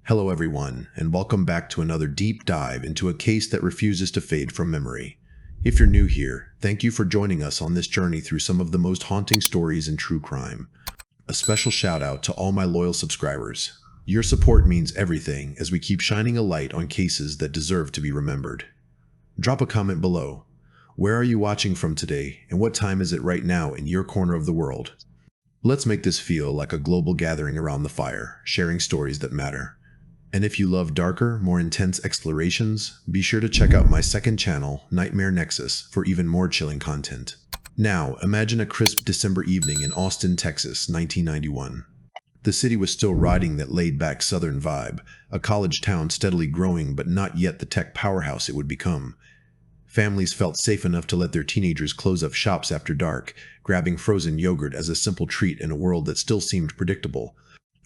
Hello everyone, and welcome back to another deep dive into a case that refuses to fade from memory. If you're new here, thank you for joining us on this journey through some of the most haunting stories in true crime. A special shout out to all my loyal subscribers. Your support means everything as we keep shining a light on cases that deserve to be remembered. Drop a comment below. Where are you watching from today, and what time is it right now in your corner of the world? Let's make this feel like a global gathering around the fire, sharing stories that matter. And if you love darker, more intense explorations, be sure to check out my second channel, Nightmare Nexus, for even more chilling content. Now, imagine a crisp December evening in Austin, Texas, 1991. The city was still riding that laid-back southern vibe, a college town steadily growing but not yet the tech powerhouse it would become. Families felt safe enough to let their teenagers close up shops after dark, grabbing frozen yogurt as a simple treat in a world that still seemed predictable.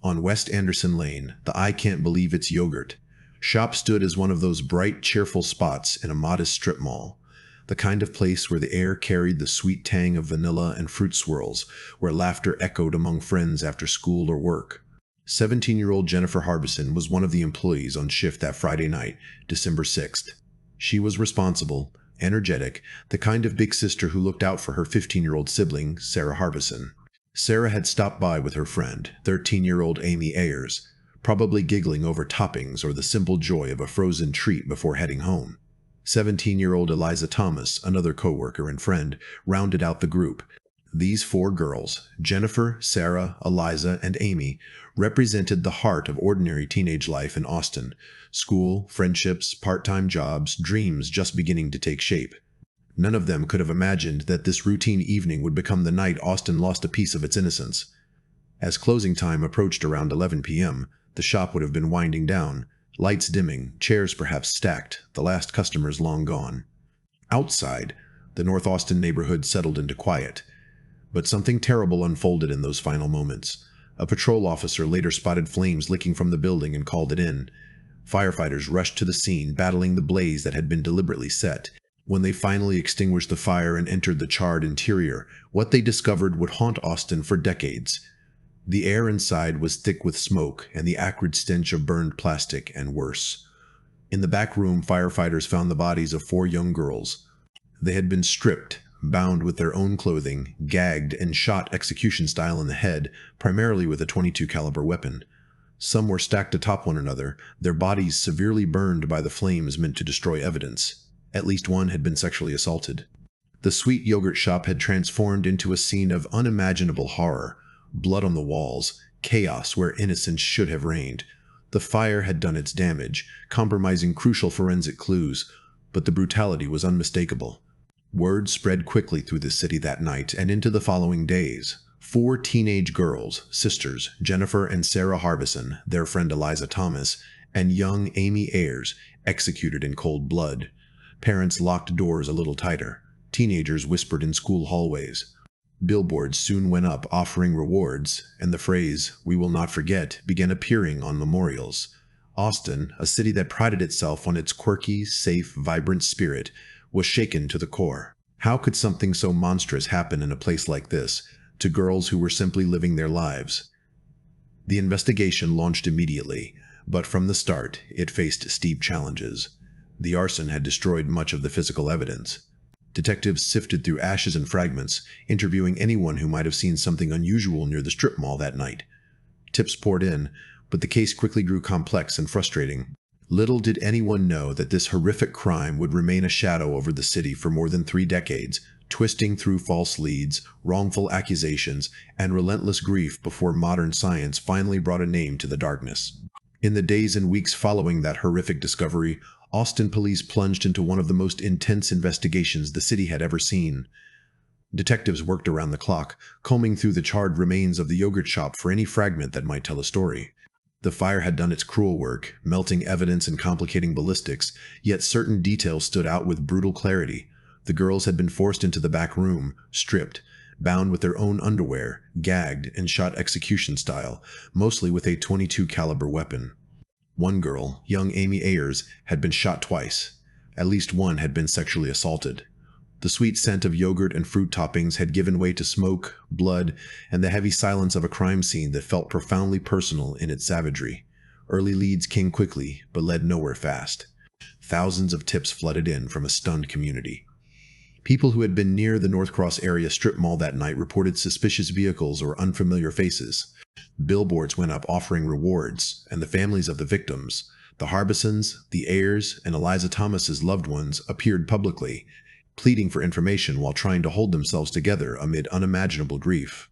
On West Anderson Lane, the I Can't Believe It's Yogurt shop stood as one of those bright, cheerful spots in a modest strip mall. The kind of place where the air carried the sweet tang of vanilla and fruit swirls, where laughter echoed among friends after school or work. 17-year-old Jennifer Harbison was one of the employees on shift that Friday night, December 6th. She was responsible, energetic, the kind of big sister who looked out for her 15-year-old sibling, Sarah Harbison. Sarah had stopped by with her friend, 13-year-old Amy Ayers, probably giggling over toppings or the simple joy of a frozen treat before heading home. 17-year-old Eliza Thomas, another coworker and friend, rounded out the group. These four girls, Jennifer, Sarah, Eliza, and Amy, represented the heart of ordinary teenage life in Austin. School, friendships, part-time jobs, dreams just beginning to take shape. None of them could have imagined that this routine evening would become the night Austin lost a piece of its innocence. As closing time approached around 11 p.m., the shop would have been winding down, lights dimming, chairs perhaps stacked, the last customers long gone. Outside, the North Austin neighborhood settled into quiet. But something terrible unfolded in those final moments. A patrol officer later spotted flames licking from the building and called it in. Firefighters rushed to the scene, battling the blaze that had been deliberately set. When they finally extinguished the fire and entered the charred interior, what they discovered would haunt Austin for decades. The air inside was thick with smoke and the acrid stench of burned plastic, and worse. In the back room, firefighters found the bodies of four young girls. They had been stripped, bound with their own clothing, gagged, and shot execution style in the head, primarily with a .22 caliber weapon. Some were stacked atop one another, their bodies severely burned by the flames meant to destroy evidence. At least one had been sexually assaulted. The sweet yogurt shop had transformed into a scene of unimaginable horror. Blood on the walls, chaos where innocence should have reigned. The fire had done its damage, compromising crucial forensic clues, but the brutality was unmistakable. Word spread quickly through the city that night and into the following days. Four teenage girls, sisters, Jennifer and Sarah Harbison, their friend Eliza Thomas, and young Amy Ayers, executed in cold blood. Parents locked doors a little tighter. Teenagers whispered in school hallways. Billboards soon went up offering rewards, and the phrase, "We will not forget," began appearing on memorials. Austin, a city that prided itself on its quirky, safe, vibrant spirit, was shaken to the core. How could something so monstrous happen in a place like this, to girls who were simply living their lives? The investigation launched immediately, but from the start, it faced steep challenges. The arson had destroyed much of the physical evidence. Detectives sifted through ashes and fragments, interviewing anyone who might have seen something unusual near the strip mall that night. Tips poured in, but the case quickly grew complex and frustrating. Little did anyone know that this horrific crime would remain a shadow over the city for more than 3 decades, twisting through false leads, wrongful accusations, and relentless grief before modern science finally brought a name to the darkness. In the days and weeks following that horrific discovery, Austin police plunged into one of the most intense investigations the city had ever seen. Detectives worked around the clock, combing through the charred remains of the yogurt shop for any fragment that might tell a story. The fire had done its cruel work, melting evidence and complicating ballistics, yet certain details stood out with brutal clarity. The girls had been forced into the back room, stripped, bound with their own underwear, gagged, and shot execution style, mostly with a .22 caliber weapon. One girl, young Amy Ayers, had been shot twice. At least one had been sexually assaulted. The sweet scent of yogurt and fruit toppings had given way to smoke, blood, and the heavy silence of a crime scene that felt profoundly personal in its savagery. Early leads came quickly, but led nowhere fast. Thousands of tips flooded in from a stunned community. People who had been near the North Cross area strip mall that night reported suspicious vehicles or unfamiliar faces. Billboards went up offering rewards, and the families of the victims, the Harbisons, the Ayers, and Eliza Thomas's loved ones, appeared publicly, pleading for information while trying to hold themselves together amid unimaginable grief.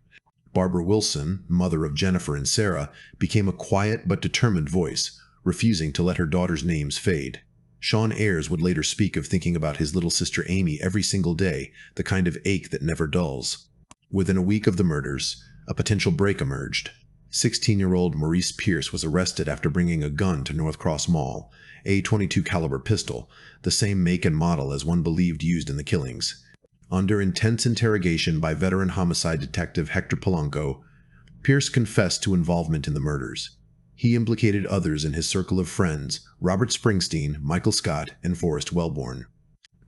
Barbara Wilson, mother of Jennifer and Sarah, became a quiet but determined voice, refusing to let her daughter's names fade. Sean Ayers would later speak of thinking about his little sister Amy every single day, the kind of ache that never dulls. Within a week of the murders, a potential break emerged. 16-year-old Maurice Pierce was arrested after bringing a gun to North Cross Mall, a .22 caliber pistol, the same make and model as one believed used in the killings. Under intense interrogation by veteran homicide detective Hector Polanco, Pierce confessed to involvement in the murders. He implicated others in his circle of friends, Robert Springsteen, Michael Scott, and Forrest Wellborn.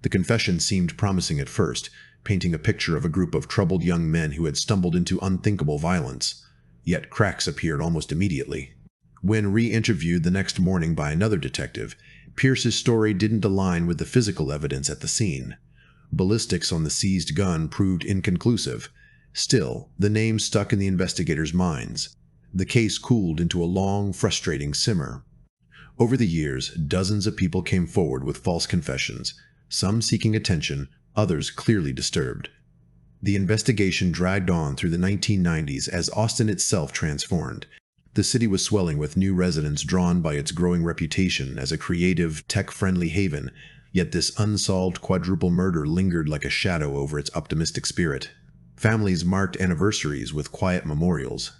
The confession seemed promising at first, painting a picture of a group of troubled young men who had stumbled into unthinkable violence. Yet cracks appeared almost immediately. When re-interviewed the next morning by another detective, Pierce's story didn't align with the physical evidence at the scene. Ballistics on the seized gun proved inconclusive. Still, the name stuck in the investigators' minds. The case cooled into a long, frustrating simmer. Over the years, dozens of people came forward with false confessions, some seeking attention, others clearly disturbed. The investigation dragged on through the 1990s as Austin itself transformed. The city was swelling with new residents drawn by its growing reputation as a creative, tech-friendly haven, yet this unsolved quadruple murder lingered like a shadow over its optimistic spirit. Families marked anniversaries with quiet memorials.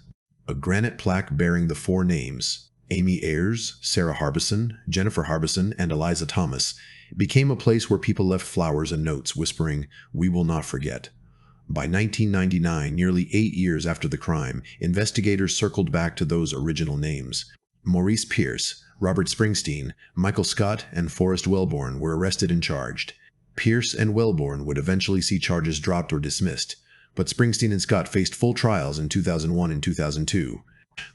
A granite plaque bearing the four names, Amy Ayers, Sarah Harbison, Jennifer Harbison, and Eliza Thomas, became a place where people left flowers and notes whispering, "We will not forget." By 1999, nearly 8 years after the crime, investigators circled back to those original names. Maurice Pierce, Robert Springsteen, Michael Scott, and Forrest Wellborn were arrested and charged. Pierce and Wellborn would eventually see charges dropped or dismissed, but Springsteen and Scott faced full trials in 2001 and 2002.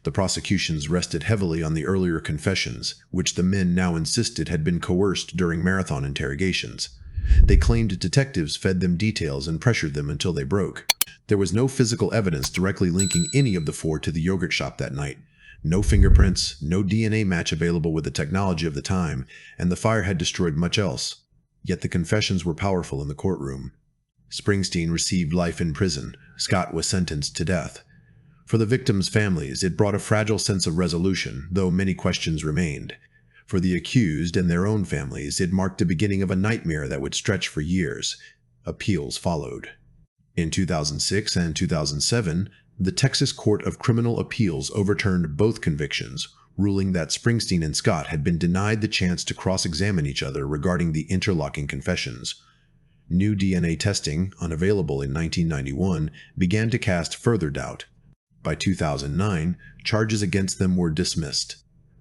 The prosecutions rested heavily on the earlier confessions, which the men now insisted had been coerced during marathon interrogations. They claimed detectives fed them details and pressured them until they broke. There was no physical evidence directly linking any of the four to the yogurt shop that night. No fingerprints, no DNA match available with the technology of the time, and the fire had destroyed much else. Yet the confessions were powerful in the courtroom. Springsteen received life in prison. Scott was sentenced to death. For the victims' families, it brought a fragile sense of resolution, though many questions remained. For the accused and their own families, it marked the beginning of a nightmare that would stretch for years. Appeals followed. In 2006 and 2007, the Texas Court of Criminal Appeals overturned both convictions, ruling that Springsteen and Scott had been denied the chance to cross-examine each other regarding the interlocking confessions. New DNA testing, unavailable in 1991, began to cast further doubt. By 2009, charges against them were dismissed.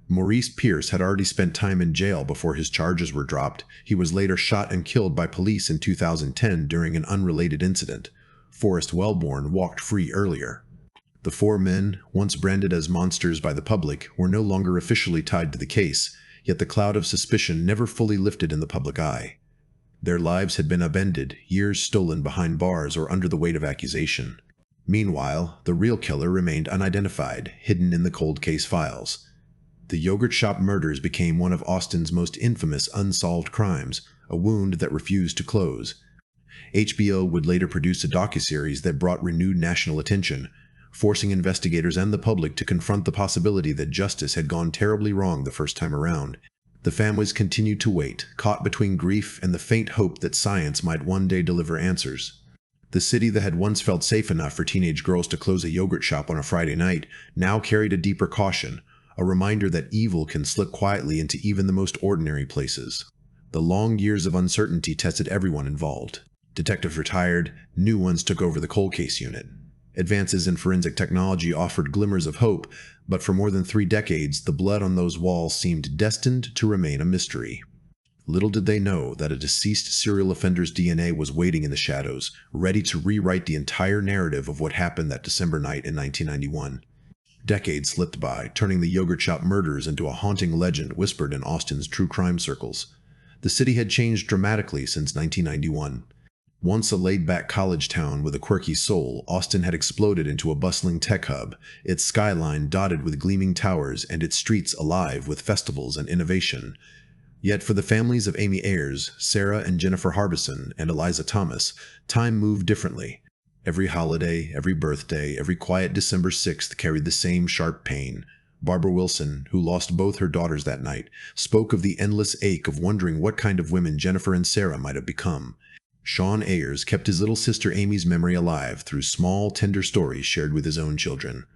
Maurice Pierce had already spent time in jail before his charges were dropped. He was later shot and killed by police in 2010 during an unrelated incident. Forrest Wellborn walked free earlier. The four men, once branded as monsters by the public, were no longer officially tied to the case, yet the cloud of suspicion never fully lifted in the public eye. Their lives had been upended, years stolen behind bars or under the weight of accusation. Meanwhile, the real killer remained unidentified, hidden in the cold case files. The yogurt shop murders became one of Austin's most infamous unsolved crimes, a wound that refused to close. HBO would later produce a docuseries that brought renewed national attention, forcing investigators and the public to confront the possibility that justice had gone terribly wrong the first time around. The families continued to wait, caught between grief and the faint hope that science might one day deliver answers. The city that had once felt safe enough for teenage girls to close a yogurt shop on a Friday night now carried a deeper caution, a reminder that evil can slip quietly into even the most ordinary places. The long years of uncertainty tested everyone involved. Detectives retired, new ones took over the cold case unit. Advances in forensic technology offered glimmers of hope, but for more than 3 decades, the blood on those walls seemed destined to remain a mystery. Little did they know that a deceased serial offender's DNA was waiting in the shadows, ready to rewrite the entire narrative of what happened that December night in 1991. Decades slipped by, turning the yogurt shop murders into a haunting legend whispered in Austin's true crime circles. The city had changed dramatically since 1991. Once a laid-back college town with a quirky soul, Austin had exploded into a bustling tech hub, its skyline dotted with gleaming towers and its streets alive with festivals and innovation. Yet for the families of Amy Ayers, Sarah and Jennifer Harbison, and Eliza Thomas, time moved differently. Every holiday, every birthday, every quiet December 6th carried the same sharp pain. Barbara Wilson, who lost both her daughters that night, spoke of the endless ache of wondering what kind of women Jennifer and Sarah might have become. Sean Ayers kept his little sister Amy's memory alive through small, tender stories shared with his own children.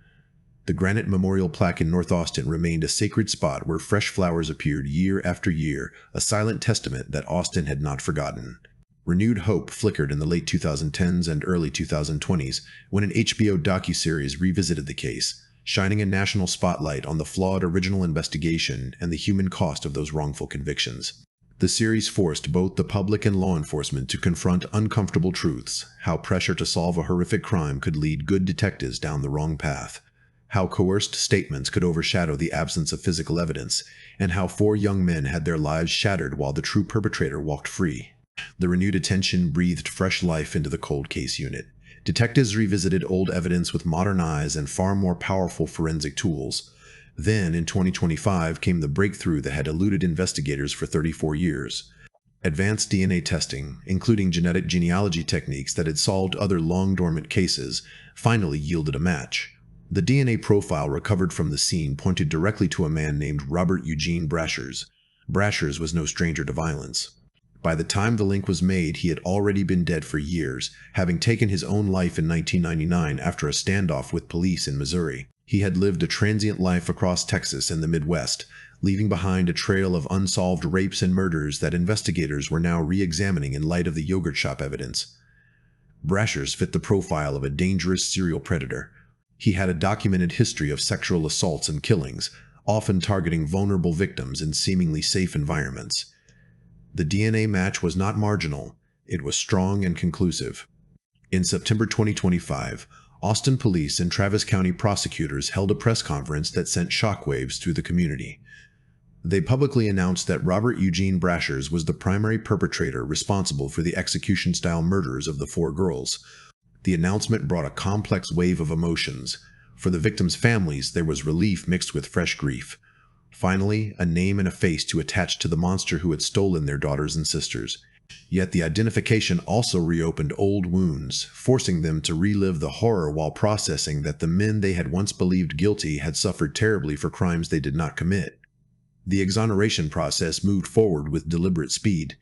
The granite memorial plaque in North Austin remained a sacred spot where fresh flowers appeared year after year, a silent testament that Austin had not forgotten. Renewed hope flickered in the late 2010s and early 2020s when an HBO docuseries revisited the case, shining a national spotlight on the flawed original investigation and the human cost of those wrongful convictions. The series forced both the public and law enforcement to confront uncomfortable truths, how pressure to solve a horrific crime could lead good detectives down the wrong path, how coerced statements could overshadow the absence of physical evidence, and how 4 young men had their lives shattered while the true perpetrator walked free. The renewed attention breathed fresh life into the cold case unit. Detectives revisited old evidence with modern eyes and far more powerful forensic tools. Then, in 2025, came the breakthrough that had eluded investigators for 34 years. Advanced DNA testing, including genetic genealogy techniques that had solved other long-dormant cases, finally yielded a match. The DNA profile recovered from the scene pointed directly to a man named Robert Eugene Brashers. Brashers was no stranger to violence. By the time the link was made, he had already been dead for years, having taken his own life in 1999 after a standoff with police in Missouri. He had lived a transient life across Texas and the Midwest, leaving behind a trail of unsolved rapes and murders that investigators were now re-examining in light of the yogurt shop evidence. Brashers fit the profile of a dangerous serial predator. He had a documented history of sexual assaults and killings, often targeting vulnerable victims in seemingly safe environments. The DNA match was not marginal, it was strong and conclusive. In September 2025, Austin police and Travis County prosecutors held a press conference that sent shockwaves through the community. They publicly announced that Robert Eugene Brashers was the primary perpetrator responsible for the execution-style murders of the 4 girls. The announcement brought a complex wave of emotions. For the victims' families, there was relief mixed with fresh grief. Finally, a name and a face to attach to the monster who had stolen their daughters and sisters. Yet the identification also reopened old wounds, forcing them to relive the horror while processing that the men they had once believed guilty had suffered terribly for crimes they did not commit. The exoneration process moved forward with deliberate speed.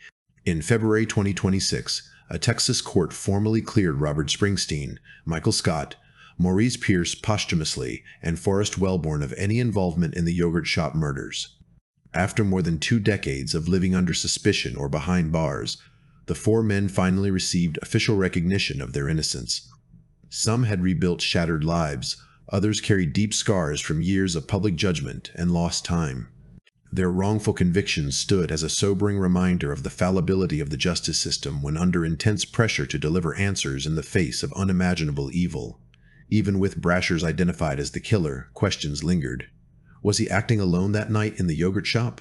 In February 2026, a Texas court formally cleared Robert Springsteen, Michael Scott, Maurice Pierce posthumously, and Forrest Wellborn of any involvement in the yogurt shop murders. After more than 2 decades of living under suspicion or behind bars, the 4 men finally received official recognition of their innocence. Some had rebuilt shattered lives, others carried deep scars from years of public judgment and lost time. Their wrongful convictions stood as a sobering reminder of the fallibility of the justice system when under intense pressure to deliver answers in the face of unimaginable evil. Even with Brashers identified as the killer, questions lingered. Was he acting alone that night in the yogurt shop?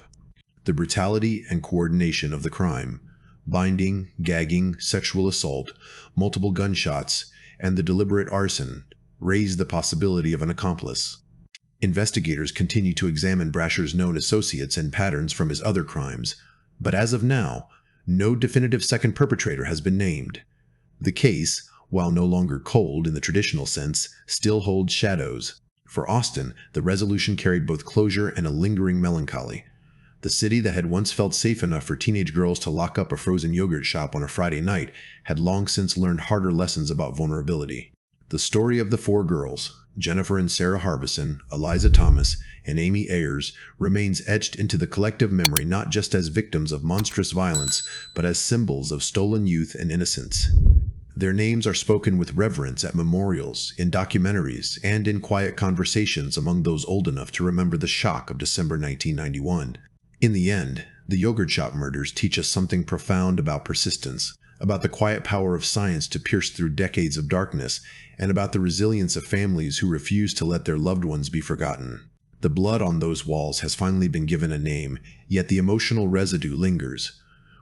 The brutality and coordination of the crime, binding, gagging, sexual assault, multiple gunshots, and the deliberate arson, raised the possibility of an accomplice. Investigators continue to examine Brashers' known associates and patterns from his other crimes, but as of now, no definitive second perpetrator has been named. The case, while no longer cold in the traditional sense, still holds shadows. For Austin, the resolution carried both closure and a lingering melancholy. The city that had once felt safe enough for teenage girls to lock up a frozen yogurt shop on a Friday night had long since learned harder lessons about vulnerability. The story of the 4 girls, Jennifer and Sarah Harbison, Eliza Thomas, and Amy Ayers, remains etched into the collective memory not just as victims of monstrous violence, but as symbols of stolen youth and innocence. Their names are spoken with reverence at memorials, in documentaries, and in quiet conversations among those old enough to remember the shock of December 1991. In the end, the yogurt shop murders teach us something profound about persistence, about the quiet power of science to pierce through decades of darkness, and about the resilience of families who refuse to let their loved ones be forgotten. The blood on those walls has finally been given a name, yet the emotional residue lingers.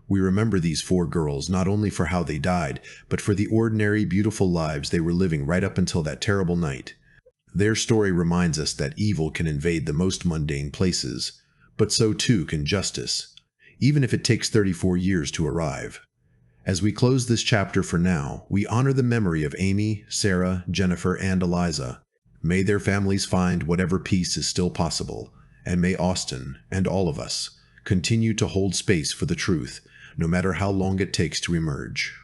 We remember these 4 girls not only for how they died, but for the ordinary, beautiful lives they were living right up until that terrible night. Their story reminds us that evil can invade the most mundane places, but so too can justice, even if it takes 34 years to arrive. As we close this chapter for now, we honor the memory of Amy, Sarah, Jennifer, and Eliza. May their families find whatever peace is still possible, and may Austin, and all of us, continue to hold space for the truth, no matter how long it takes to emerge.